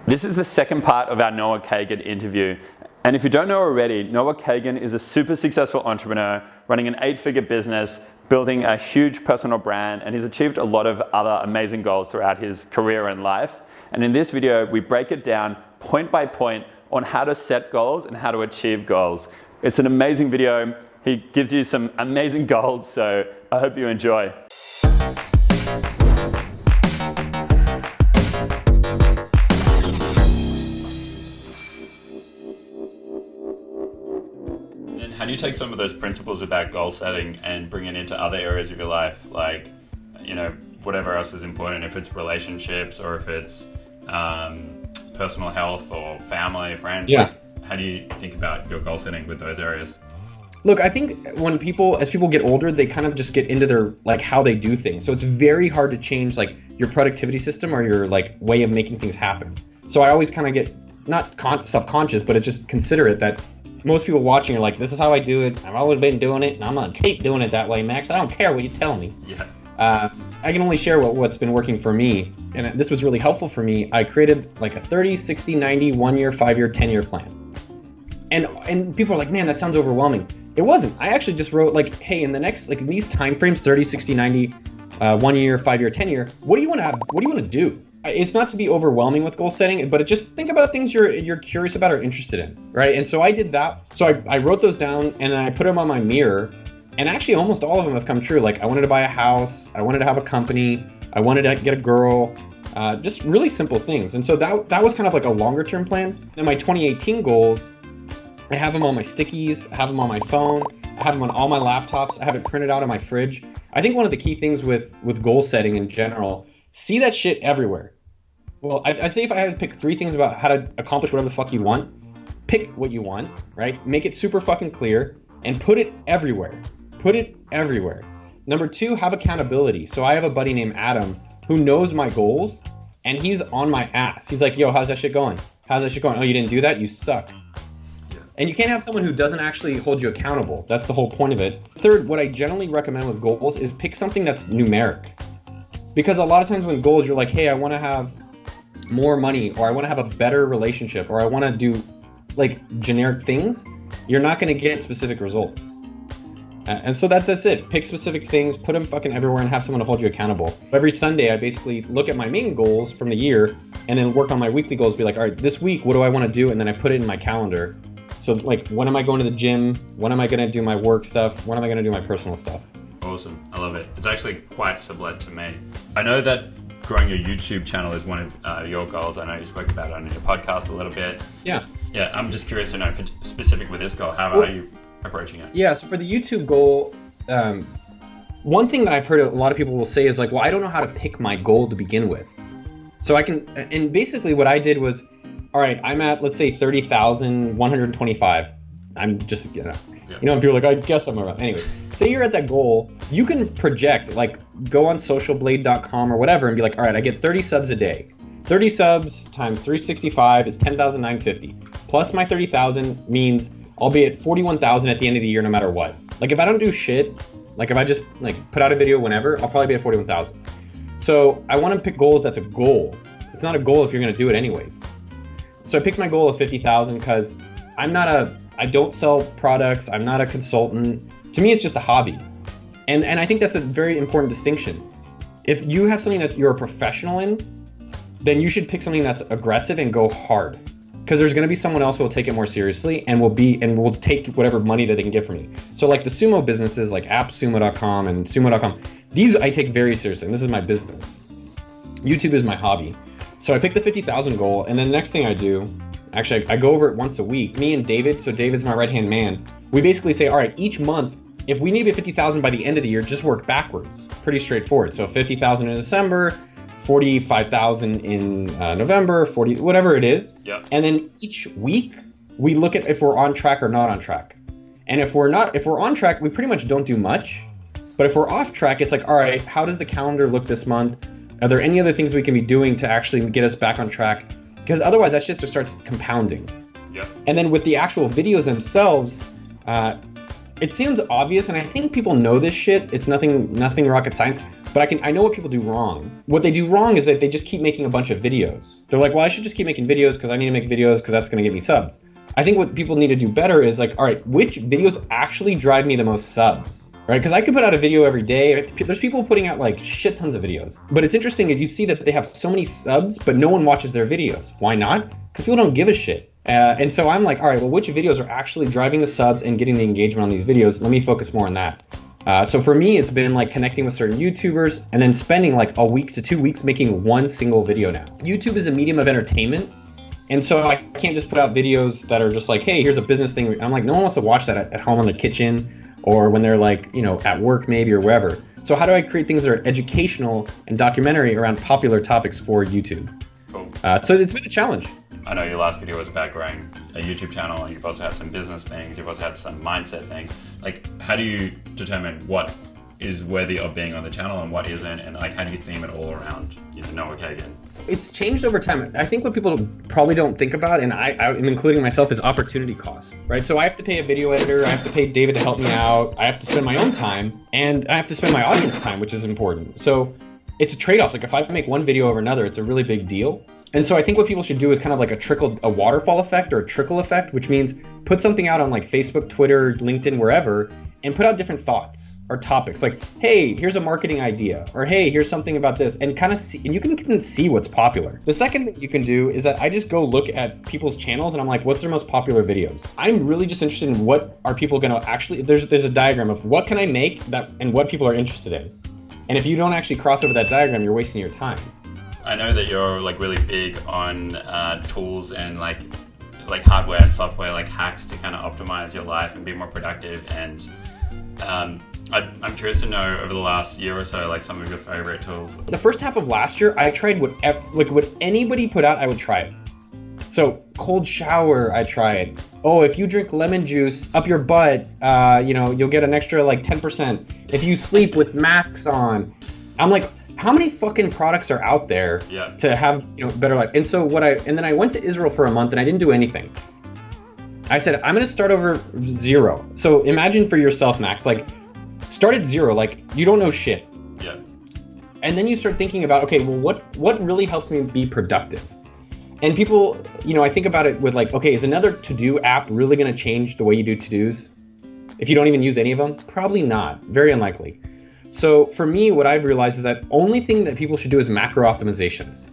This is the second part of our Noah Kagan interview. And if you don't know already, Noah Kagan is a super successful entrepreneur running an 8-figure business, building a huge personal brand, and he's achieved a lot of other amazing goals throughout his career and life. And in this video, we break it down point by point on how to set goals and how to achieve goals. It's an amazing video. He gives you some amazing gold, so I hope you enjoy. And how do you take some of those principles about goal setting and bring it into other areas of your life, like, you know, whatever else is important, if it's relationships or if it's personal health or family, friends? Yeah. Like, how do you think about your goal setting with those areas? Look, I think as people get older, they kind of just get into their, like, how they do things. So it's very hard to change, like, your productivity system or your, like, way of making things happen. So I always kind of get, not subconscious, but it's just considerate that most people watching are like, this is how I do it. I've always been doing it, and I'm going to keep doing it that way, Max. I don't care what you tell me. Yeah. I can only share what's been working for me. And this was really helpful for me. I created like a 30, 60, 90, 1 year, 5 year, 10-year plan. And people are like, man, that sounds overwhelming. It wasn't. I actually just wrote like, hey, in the next, like in these time frames, 30, 60, 90, 1 year, 5 year, 10 year, what do you want to have? What do you want to do? It's not to be overwhelming with goal setting, but just think about things you're curious about or interested in, right? And so I did that. So I wrote those down and then I put them on my mirror. And actually almost all of them have come true. Like I wanted to buy a house, I wanted to have a company, I wanted to get a girl, just really simple things. And so that was kind of like a longer term plan. Then my 2018 goals, I have them on my stickies, I have them on my phone, I have them on all my laptops, I have it printed out on my fridge. I think one of the key things with goal setting in general, see that shit everywhere. Well, I'd say if I had to pick 3 things about how to accomplish whatever the fuck you want, pick what you want, right? Make it super fucking clear and put it everywhere. Put it everywhere. Number 2, have accountability. So I have a buddy named Adam who knows my goals and he's on my ass. He's like, yo, how's that shit going? How's that shit going? Oh, you didn't do that? You suck. Yeah. And you can't have someone who doesn't actually hold you accountable. That's the whole point of it. Third, what I generally recommend with goals is pick something that's numeric. Because a lot of times when goals, you're like, hey, I want to have more money, or I want to have a better relationship, or I want to do like generic things, you're not going to get specific results. And so that's it. Pick specific things, put them fucking everywhere, and have someone to hold you accountable. Every Sunday, I basically look at my main goals from the year and then work on my weekly goals. Be like, all right, this week, what do I want to do? And then I put it in my calendar. So like, when am I going to the gym? When am I going to do my work stuff? When am I going to do my personal stuff? Awesome. I love it. It's actually quite similar to me. I know that growing your YouTube channel is one of your goals. I know you spoke about it on your podcast a little bit. Yeah. Yeah, I'm just curious to know, specific with this goal, how are you approaching it? Yeah, so for the YouTube goal, one thing that I've heard a lot of people will say is like, well, I don't know how to pick my goal to begin with. So I can, and basically what I did was, all right, I'm at, let's say 30,125. I'm just, you know, and people are like, I guess I'm around. Anyway, say you're at that goal, you can project, like go on socialblade.com or whatever and be like, all right, I get 30 subs a day. 30 subs times 365 is 10,950. Plus my 30,000 means I'll be at 41,000 at the end of the year no matter what. Like if I don't do shit, like if I just like put out a video whenever, I'll probably be at 41,000. So I want to pick goals that's a goal. It's not a goal if you're going to do it anyways. So I picked my goal of 50,000 because I don't sell products. I'm not a consultant. To me, it's just a hobby. And I think that's a very important distinction. If you have something that you're a professional in, then you should pick something that's aggressive and go hard. Because there's going to be someone else who will take it more seriously and will take whatever money that they can get from you. So like the sumo businesses like appsumo.com and sumo.com, these I take very seriously, and this is my business. YouTube is my hobby. So I picked the 50,000 goal, and then the next thing I do, actually I go over it once a week. Me and David, so David's my right-hand man, we basically say, all right, each month, if we need to be 50,000 by the end of the year, just work backwards. Pretty straightforward. So 50,000 in December, 45,000 in November, 40, whatever it is. Yep. And then each week we look at if we're on track or not on track. And if we're on track, we pretty much don't do much. But if we're off track, it's like, all right, how does the calendar look this month? Are there any other things we can be doing to actually get us back on track? Because otherwise that shit just starts compounding. Yep. And then with the actual videos themselves, it seems obvious, and I think people know this shit. It's nothing rocket science. but I know what people do wrong. What they do wrong is that they just keep making a bunch of videos. They're like, well, I should just keep making videos because I need to make videos because that's going to get me subs. I think what people need to do better is like, all right, which videos actually drive me the most subs, right? Because I could put out a video every day. There's people putting out like shit tons of videos. But it's interesting if you see that they have so many subs, but no one watches their videos. Why not? Because people don't give a shit. And so I'm like, all right, well, which videos are actually driving the subs and getting the engagement on these videos? Let me focus more on that. So for me, it's been like connecting with certain YouTubers and then spending like a week to 2 weeks making one single video now. YouTube is a medium of entertainment. And so I can't just put out videos that are just like, hey, here's a business thing. I'm like, no one wants to watch that at home in the kitchen or when they're like, you know, at work maybe or wherever. So how do I create things that are educational and documentary around popular topics for YouTube? Cool. So it's been a challenge. I know your last video was about growing a YouTube channel, and you've also had some business things, you've also had some mindset things. Like, how do you determine what is worthy of being on the channel and what isn't, and like how do you theme it all around, you know, Noah Kagan? It's changed over time. I think what people probably don't think about, and I'm including myself, is opportunity cost, right? So I have to pay a video editor, I have to pay David to help me out, I have to spend my own time, and I have to spend my audience time, which is important. So it's a trade-off. Like if I make one video over another, it's a really big deal. And so I think what people should do is kind of like a waterfall effect or a trickle effect, which means put something out on like Facebook, Twitter, LinkedIn, wherever, and put out different thoughts or topics like, hey, here's a marketing idea, or hey, here's something about this, and kind of see, and you can see what's popular. The second thing you can do is that I just go look at people's channels and I'm like, what's their most popular videos? I'm really just interested in what are people gonna actually, there's a diagram of what can I make that and what people are interested in. And if you don't actually cross over that diagram, you're wasting your time. I know that you're like really big on tools and like hardware and software, like hacks to kind of optimize your life and be more productive. And I'm curious to know over the last year or so, like some of your favorite tools. The first half of last year, I tried what anybody put out, I would try it. So cold shower, I tried. Oh, if you drink lemon juice up your butt, you'll get an extra like 10%. If you sleep with masks on, I'm like, how many fucking products are out there to have better life? And so then I went to Israel for a month and I didn't do anything. I said, I'm gonna start over zero. So imagine for yourself, Max, like start at zero, like you don't know shit. Yeah. And then you start thinking about, okay, well, what really helps me be productive? And people, I think about it with like, okay, is another to-do app really gonna change the way you do to-dos? If you don't even use any of them? Probably not, very unlikely. So for me, what I've realized is that only thing that people should do is macro optimizations.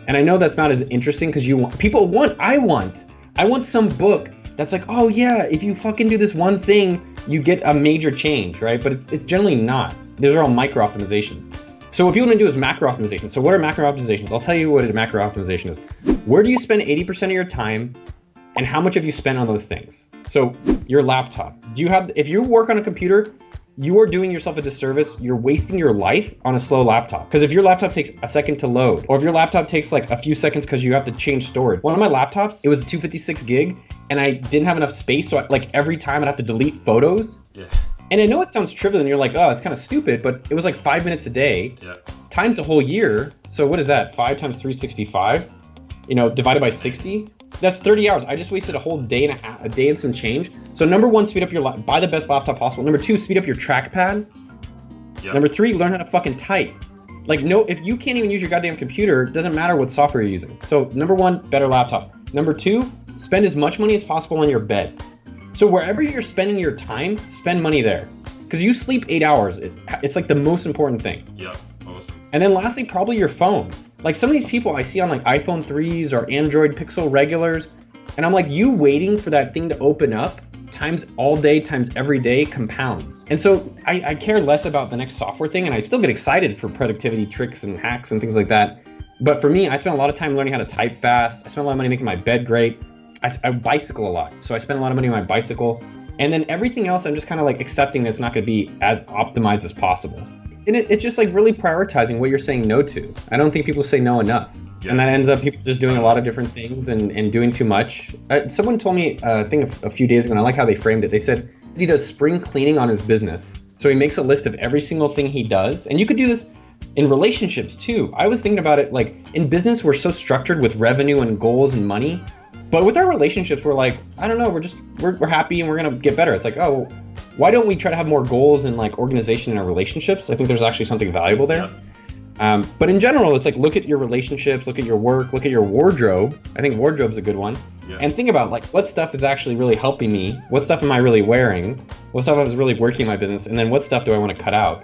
And I know that's not as interesting because I want some book that's like, oh yeah, if you fucking do this one thing, you get a major change, right? But it's generally not. Those are all micro optimizations. So what people want to do is macro optimization. So what are macro optimizations? I'll tell you what a macro optimization is. Where do you spend 80% of your time and how much have you spent on those things? So your laptop, if you work on a computer, you are doing yourself a disservice. You're wasting your life on a slow laptop. Because if your laptop takes a second to load, or if your laptop takes like a few seconds because you have to change storage. One of my laptops, it was 256 gig and I didn't have enough space. So every time I'd have to delete photos. Yeah. And I know it sounds trivial and you're like, oh, it's kind of stupid, but it was like 5 minutes a day times a whole year. So what is that? 5 times 365, divided by 60. That's 30 hours. I just wasted a whole day and a day and some change. So number one, speed up buy the best laptop possible. Number two, speed up your trackpad. Yep. Number three, learn how to fucking type. If you can't even use your goddamn computer, it doesn't matter what software you're using. So number one, better laptop. Number two, spend as much money as possible on your bed. So wherever you're spending your time, spend money there. Because you sleep 8 hours. It's like the most important thing. Yeah, awesome. And then lastly, probably your phone. Like some of these people I see on like iPhone 3s or Android Pixel regulars, and I'm like, you waiting for that thing to open up times all day, times every day compounds. And so I care less about the next software thing, and I still get excited for productivity tricks and hacks and things like that. But for me, I spend a lot of time learning how to type fast. I spend a lot of money making my bed great. I bicycle a lot, so I spend a lot of money on my bicycle. And then everything else, I'm just kind of like accepting that it's not going to be as optimized as possible. And it's just like really prioritizing what you're saying no to. I don't think people say no enough. Yeah. And that ends up people just doing a lot of different things and doing too much. Someone told me a thing a few days ago, and I like how they framed it. They said he does spring cleaning on his business. So he makes a list of every single thing he does. And you could do this in relationships too. I was thinking about it, like in business, we're so structured with revenue and goals and money. But with our relationships, we're like, I don't know, we're happy and we're going to get better. It's like, oh, why don't we try to have more goals and like organization in our relationships? I think there's actually something valuable there. But in general, it's like, look at your relationships, look at your work, look at your wardrobe. I think wardrobe's a good one. And think about like, what stuff is actually really helping me? What stuff am I really wearing? What stuff is really working in my business? And then what stuff do I want to cut out?